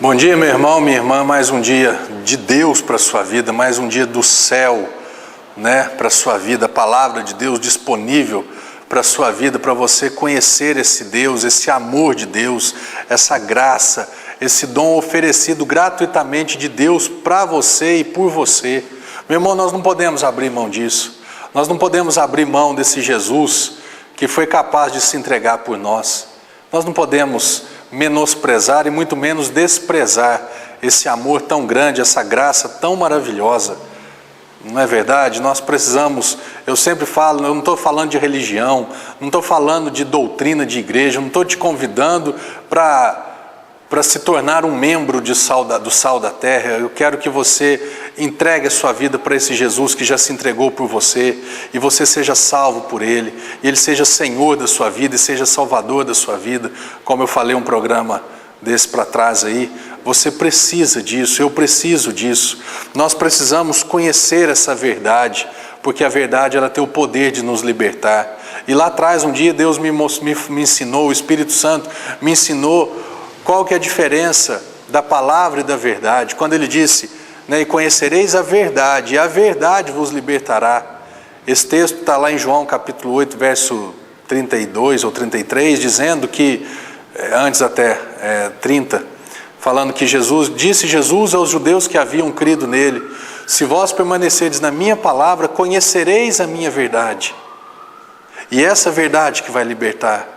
Bom dia, meu irmão, minha irmã. Mais um dia de Deus para a sua vida, mais um dia do céu, para a sua vida. A palavra de Deus disponível para a sua vida, para você conhecer esse Deus, esse amor de Deus, essa graça, esse dom oferecido gratuitamente de Deus para você e por você. Meu irmão, nós não podemos abrir mão disso. Nós não podemos abrir mão desse Jesus que foi capaz de se entregar por nós. Nós não podemos menosprezar e muito menos desprezar esse amor tão grande, essa graça tão maravilhosa. Não é verdade? Nós precisamos, eu sempre falo, eu não estou falando de religião, não estou falando de doutrina de igreja, não estou te convidando para se tornar um membro do sal da terra. Eu quero que você entregue a sua vida para esse Jesus que já se entregou por você, e você seja salvo por Ele, e Ele seja Senhor da sua vida, e seja Salvador da sua vida. Como eu falei um programa desse para trás aí, você precisa disso, eu preciso disso. Nós precisamos conhecer essa verdade, porque a verdade ela tem o poder de nos libertar. E lá atrás, um dia, Deus me ensinou, o Espírito Santo me ensinou qual que é a diferença da palavra e da verdade. Quando Ele disse, e conhecereis a verdade, e a verdade vos libertará. Esse texto está lá em João capítulo 8, verso 32 ou 33, dizendo que, antes até 30, falando que disse Jesus aos judeus que haviam crido nele: se vós permanecerdes na minha palavra, conhecereis a minha verdade. E essa verdade que vai libertar.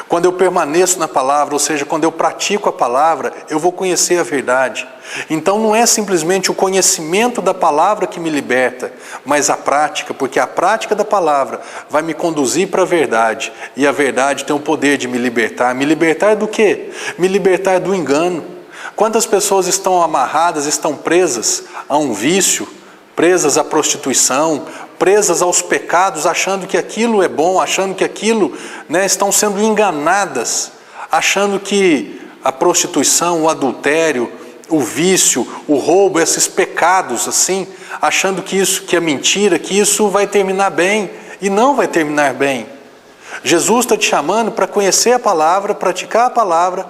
Quando eu permaneço na palavra, ou seja, quando eu pratico a palavra, eu vou conhecer a verdade. Então não é simplesmente o conhecimento da palavra que me liberta, mas a prática, porque a prática da palavra vai me conduzir para a verdade, e a verdade tem o poder de me libertar. Me libertar do quê? Me libertar do engano. Quantas pessoas estão amarradas, estão presas a um vício, presas à prostituição, presas aos pecados, achando que aquilo é bom, achando que aquilo, estão sendo enganadas, achando que a prostituição, o adultério, o vício, o roubo, esses pecados assim, achando que isso que é mentira, que isso vai terminar bem, e não vai terminar bem. Jesus está te chamando para conhecer a palavra, praticar a palavra.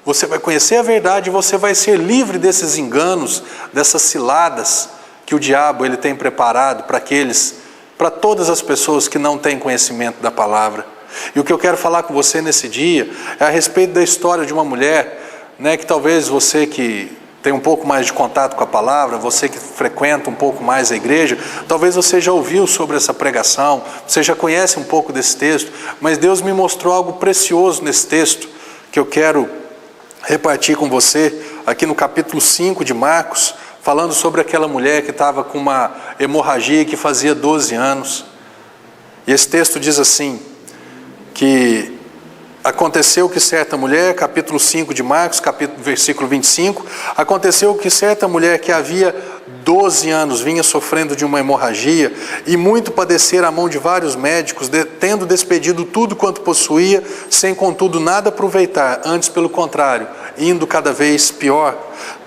Você vai conhecer a verdade e você vai ser livre desses enganos, dessas ciladas que o diabo ele tem preparado para todas as pessoas que não têm conhecimento da palavra. E o que eu quero falar com você nesse dia é a respeito da história de uma mulher, que talvez você que tem um pouco mais de contato com a palavra, você que frequenta um pouco mais a igreja, talvez você já ouviu sobre essa pregação, você já conhece um pouco desse texto, mas Deus me mostrou algo precioso nesse texto, que eu quero repartir com você, aqui no capítulo 5 de Marcos, falando sobre aquela mulher que estava com uma hemorragia que fazia 12 anos. E esse texto diz assim, que aconteceu que certa mulher, capítulo 5 de Marcos, versículo 25, aconteceu que certa mulher que havia 12 anos vinha sofrendo de uma hemorragia e muito padecera à mão de vários médicos, tendo despedido tudo quanto possuía, sem contudo nada aproveitar, antes pelo contrário, indo cada vez pior.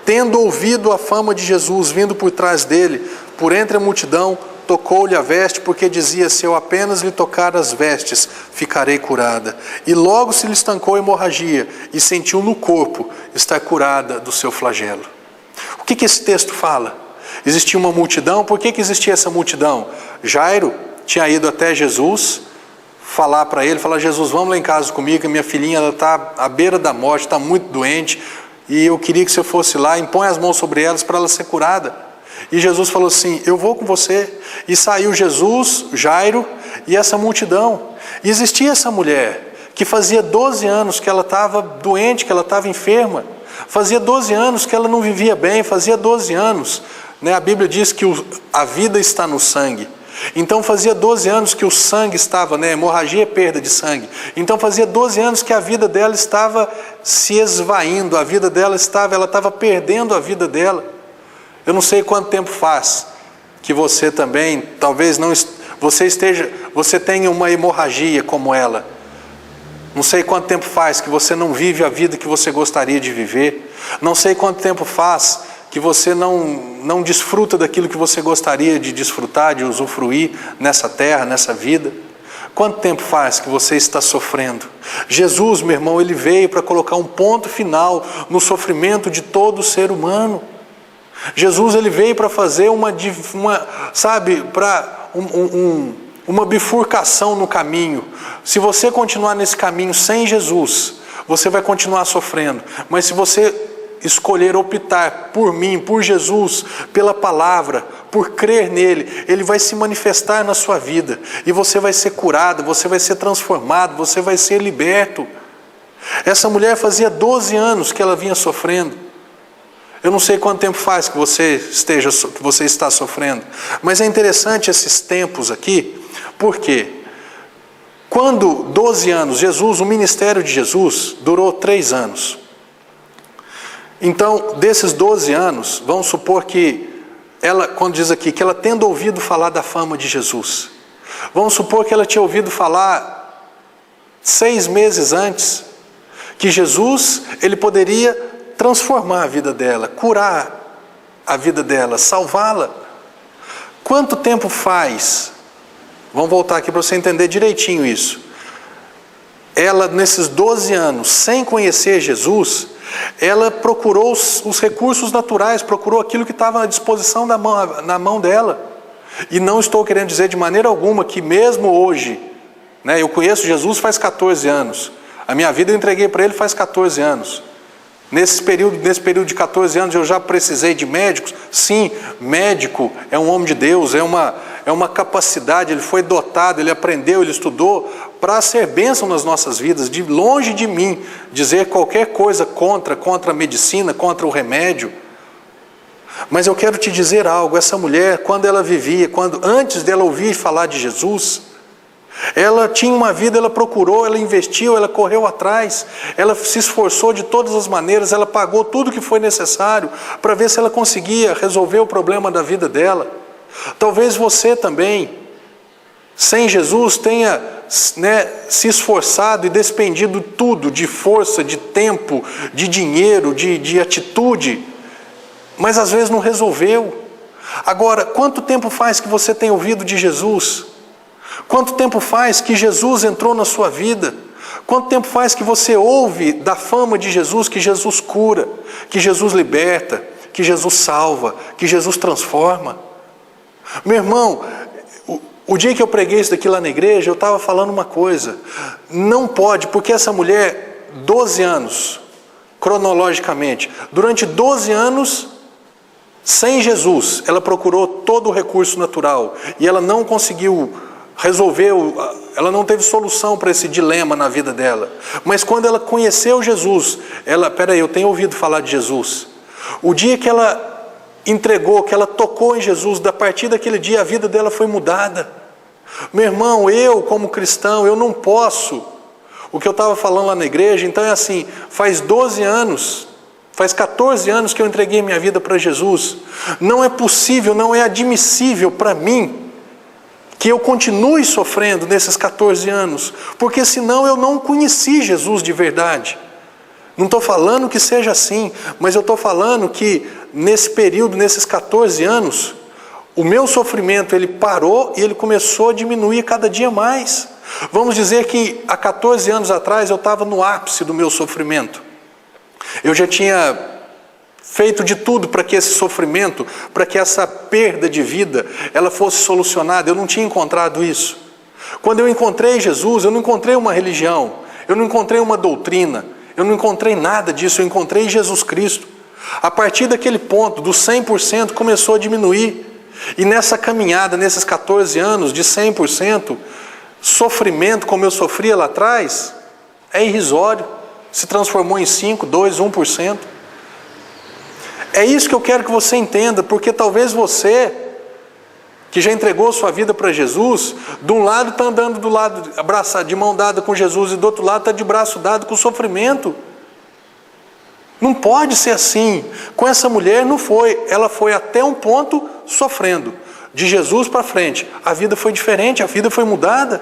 Tendo ouvido a fama de Jesus vindo por trás dele, por entre a multidão, tocou-lhe a veste, porque dizia: se eu apenas lhe tocar as vestes, ficarei curada. E logo se lhe estancou a hemorragia, e sentiu no corpo estar curada do seu flagelo. O que esse texto fala? Existia uma multidão. Por que existia essa multidão? Jairo tinha ido até Jesus, falar para ele, Jesus, vamos lá em casa comigo, que minha filhinha está à beira da morte, está muito doente, e eu queria que você fosse lá, impõe as mãos sobre elas para ela ser curada. E Jesus falou assim, eu vou com você. E saiu Jesus, Jairo e essa multidão. E existia essa mulher que fazia 12 anos que ela estava doente, que ela estava enferma. Fazia 12 anos que ela não vivia bem, fazia 12 anos. A Bíblia diz que a vida está no sangue. Então fazia 12 anos que o sangue estava, hemorragia é perda de sangue. Então fazia 12 anos que a vida dela estava se esvaindo, ela estava perdendo a vida dela. Eu não sei quanto tempo faz que você também, talvez não, você tenha uma hemorragia como ela. Não sei quanto tempo faz que você não vive a vida que você gostaria de viver. Não sei quanto tempo faz que você não desfruta daquilo que você gostaria de desfrutar, de usufruir nessa terra, nessa vida. Quanto tempo faz que você está sofrendo? Jesus, meu irmão, ele veio para colocar um ponto final no sofrimento de todo ser humano. Jesus, ele veio para fazer uma bifurcação no caminho. Se você continuar nesse caminho sem Jesus, você vai continuar sofrendo. Mas se você escolher optar por mim, por Jesus, pela palavra, por crer nele, ele vai se manifestar na sua vida. E você vai ser curado, você vai ser transformado, você vai ser liberto. Essa mulher fazia 12 anos que ela vinha sofrendo. Eu não sei quanto tempo faz que você está sofrendo, mas é interessante esses tempos aqui, porque quando 12 anos, o ministério de Jesus durou 3 anos. Então, desses 12 anos, vamos supor que ela, quando diz aqui, que ela tendo ouvido falar da fama de Jesus, vamos supor que ela tinha ouvido falar 6 meses antes, que Jesus, ele poderia transformar a vida dela, curar a vida dela, salvá-la. Quanto tempo faz? Vamos voltar aqui para você entender direitinho isso. Ela, nesses 12 anos, sem conhecer Jesus, ela procurou os recursos naturais, procurou aquilo que estava à disposição na mão dela. E não estou querendo dizer de maneira alguma que mesmo hoje, eu conheço Jesus faz 14 anos. A minha vida eu entreguei para ele faz 14 anos. Nesse período de 14 anos eu já precisei de médicos? Sim, médico é um homem de Deus, é uma capacidade, ele foi dotado, ele aprendeu, ele estudou para ser bênção nas nossas vidas. De longe de mim dizer qualquer coisa contra a medicina, contra o remédio. Mas eu quero te dizer algo, essa mulher, quando ela vivia, antes dela ouvir falar de Jesus, ela tinha uma vida, ela procurou, ela investiu, ela correu atrás, ela se esforçou de todas as maneiras, ela pagou tudo que foi necessário para ver se ela conseguia resolver o problema da vida dela. Talvez você também, sem Jesus, tenha se esforçado e despendido tudo, de força, de tempo, de dinheiro, de atitude, mas às vezes não resolveu. Agora, quanto tempo faz que você tem ouvido de Jesus? Quanto tempo faz que Jesus entrou na sua vida? Quanto tempo faz que você ouve da fama de Jesus, que Jesus cura, que Jesus liberta, que Jesus salva, que Jesus transforma? Meu irmão, o dia que eu preguei isso daqui lá na igreja, eu estava falando uma coisa. Não pode, porque essa mulher, 12 anos, cronologicamente, durante 12 anos, sem Jesus, ela procurou todo o recurso natural e ela não conseguiu resolver, ela não teve solução para esse dilema na vida dela. Mas quando ela conheceu Jesus, eu tenho ouvido falar de Jesus. O dia que ela entregou, que ela tocou em Jesus, a partir daquele dia a vida dela foi mudada. Meu irmão, eu como cristão, eu não posso, o que eu estava falando lá na igreja, então é assim, faz 14 anos que eu entreguei minha vida para Jesus. Não é possível, não é admissível para mim que eu continue sofrendo nesses 14 anos, porque senão eu não conheci Jesus de verdade. Não estou falando que seja assim, mas eu estou falando que nesse período, nesses 14 anos, o meu sofrimento ele parou e ele começou a diminuir cada dia mais. Vamos dizer que há 14 anos atrás eu estava no ápice do meu sofrimento. Eu já tinha feito de tudo para que esse sofrimento, para que essa perda de vida, ela fosse solucionada. Eu não tinha encontrado isso. Quando eu encontrei Jesus, eu não encontrei uma religião, eu não encontrei uma doutrina, eu não encontrei nada disso, eu encontrei Jesus Cristo. A partir daquele ponto, do 100%, começou a diminuir. E nessa caminhada, nesses 14 anos de 100%, sofrimento como eu sofria lá atrás, é irrisório. Se transformou em 5%, 2%, 1%. É isso que eu quero que você entenda, porque talvez você, que já entregou sua vida para Jesus, de um lado está andando do lado, abraçado, de mão dada com Jesus, e do outro lado está de braço dado com o sofrimento. Não pode ser assim. Com essa mulher não foi. Ela foi até um ponto sofrendo. De Jesus para frente, a vida foi diferente, a vida foi mudada.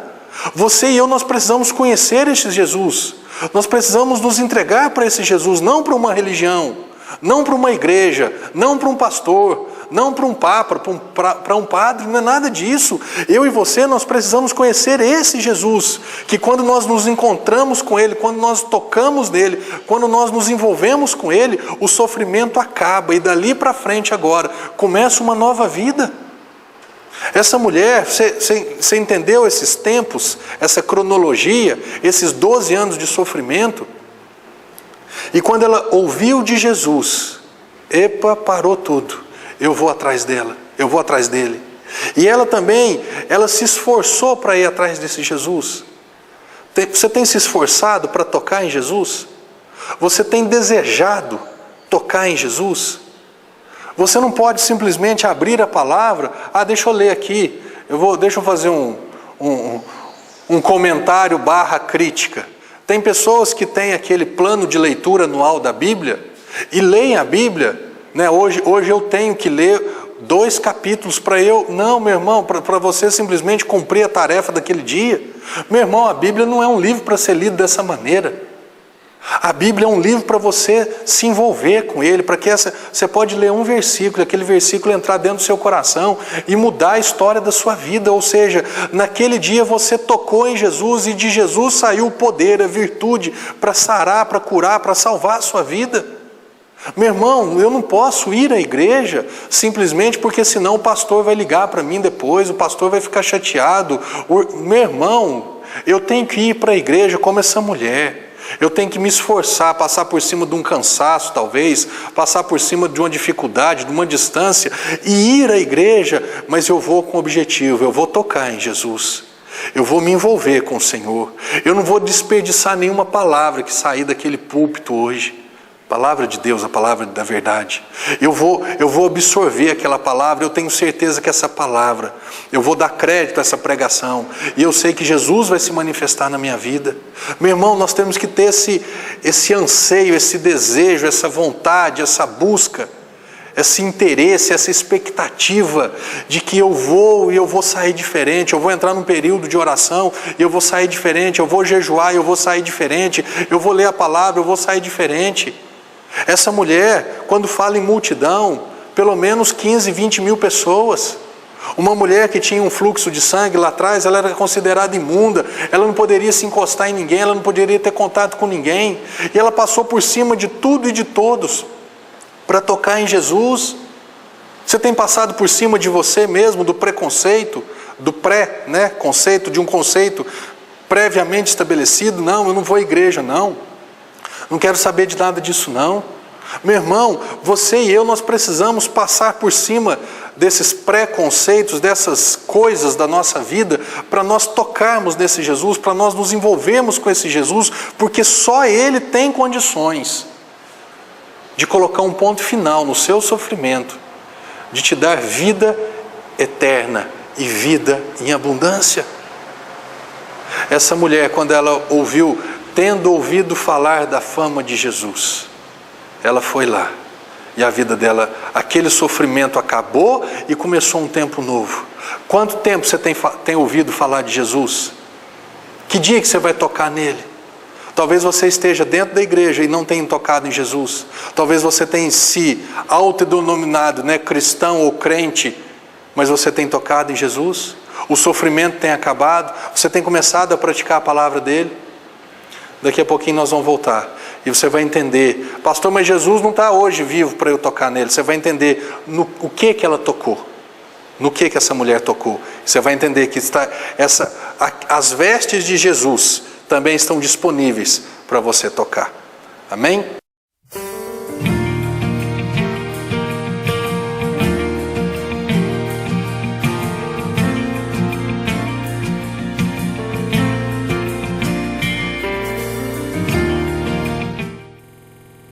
Você e eu, nós precisamos conhecer esse Jesus. Nós precisamos nos entregar para esse Jesus, não para uma religião, não para uma igreja, não para um pastor, não para um papa, para um padre, não é nada disso. Eu e você, nós precisamos conhecer esse Jesus, que quando nós nos encontramos com Ele, quando nós tocamos nele, quando nós nos envolvemos com Ele, o sofrimento acaba e dali para frente agora começa uma nova vida. Essa mulher, você entendeu esses tempos, essa cronologia, esses 12 anos de sofrimento? E quando ela ouviu de Jesus, parou tudo, eu vou atrás dela, eu vou atrás dele. E ela também, ela se esforçou para ir atrás desse Jesus. Você tem se esforçado para tocar em Jesus? Você tem desejado tocar em Jesus? Você não pode simplesmente abrir a palavra, deixa eu ler aqui, deixa eu fazer um comentário / crítica. Tem pessoas que têm aquele plano de leitura anual da Bíblia e leem a Bíblia, né? Hoje eu tenho que ler 2 capítulos para eu... Não, meu irmão, para você simplesmente cumprir a tarefa daquele dia. Meu irmão, a Bíblia não é um livro para ser lido dessa maneira. A Bíblia é um livro para você se envolver com ele, para que você pode ler um versículo, aquele versículo entrar dentro do seu coração e mudar a história da sua vida. Ou seja, naquele dia você tocou em Jesus e de Jesus saiu o poder, a virtude para sarar, para curar, para salvar a sua vida. Meu irmão, eu não posso ir à igreja simplesmente porque senão o pastor vai ligar para mim depois, o pastor vai ficar chateado. Meu irmão, eu tenho que ir para a igreja como essa mulher. Eu tenho que me esforçar, passar por cima de um cansaço talvez, passar por cima de uma dificuldade, de uma distância e ir à igreja, mas eu vou com objetivo, eu vou tocar em Jesus. Eu vou me envolver com o Senhor. Eu não vou desperdiçar nenhuma palavra que sair daquele púlpito hoje. Palavra de Deus, a palavra da verdade. Eu vou absorver aquela palavra, eu tenho certeza que essa palavra, eu vou dar crédito a essa pregação, e eu sei que Jesus vai se manifestar na minha vida. Meu irmão, nós temos que ter esse anseio, esse desejo, essa vontade, essa busca, esse interesse, essa expectativa de que eu vou sair diferente, eu vou entrar num período de oração e eu vou sair diferente, eu vou jejuar e eu vou sair diferente, eu vou ler a palavra, eu vou sair diferente. Essa mulher, quando fala em multidão, pelo menos 15, 20 mil pessoas. Uma mulher que tinha um fluxo de sangue lá atrás, ela era considerada imunda, ela não poderia se encostar em ninguém, ela não poderia ter contato com ninguém. E ela passou por cima de tudo e de todos para tocar em Jesus. Você tem passado por cima de você mesmo, do preconceito, do conceito, de um conceito previamente estabelecido? Não, eu não vou à igreja, não quero saber de nada disso não. Meu irmão, você e eu, nós precisamos passar por cima desses preconceitos, dessas coisas da nossa vida, para nós tocarmos nesse Jesus, para nós nos envolvermos com esse Jesus, porque só Ele tem condições de colocar um ponto final no seu sofrimento, de te dar vida eterna e vida em abundância. Essa mulher, quando ela tendo ouvido falar da fama de Jesus, ela foi lá, e a vida dela, aquele sofrimento acabou e começou um tempo novo. Quanto tempo você tem ouvido falar de Jesus? Que dia que você vai tocar nele? Talvez você esteja dentro da igreja e não tenha tocado em Jesus. Talvez você tenha se autodenominado cristão ou crente, mas você tem tocado em Jesus? O sofrimento tem acabado? Você tem começado a praticar a palavra dele? Daqui a pouquinho nós vamos voltar e você vai entender, pastor, mas Jesus não está hoje vivo para eu tocar nele. Você vai entender o que ela tocou, no que essa mulher tocou. Você vai entender que as vestes de Jesus também estão disponíveis para você tocar. Amém?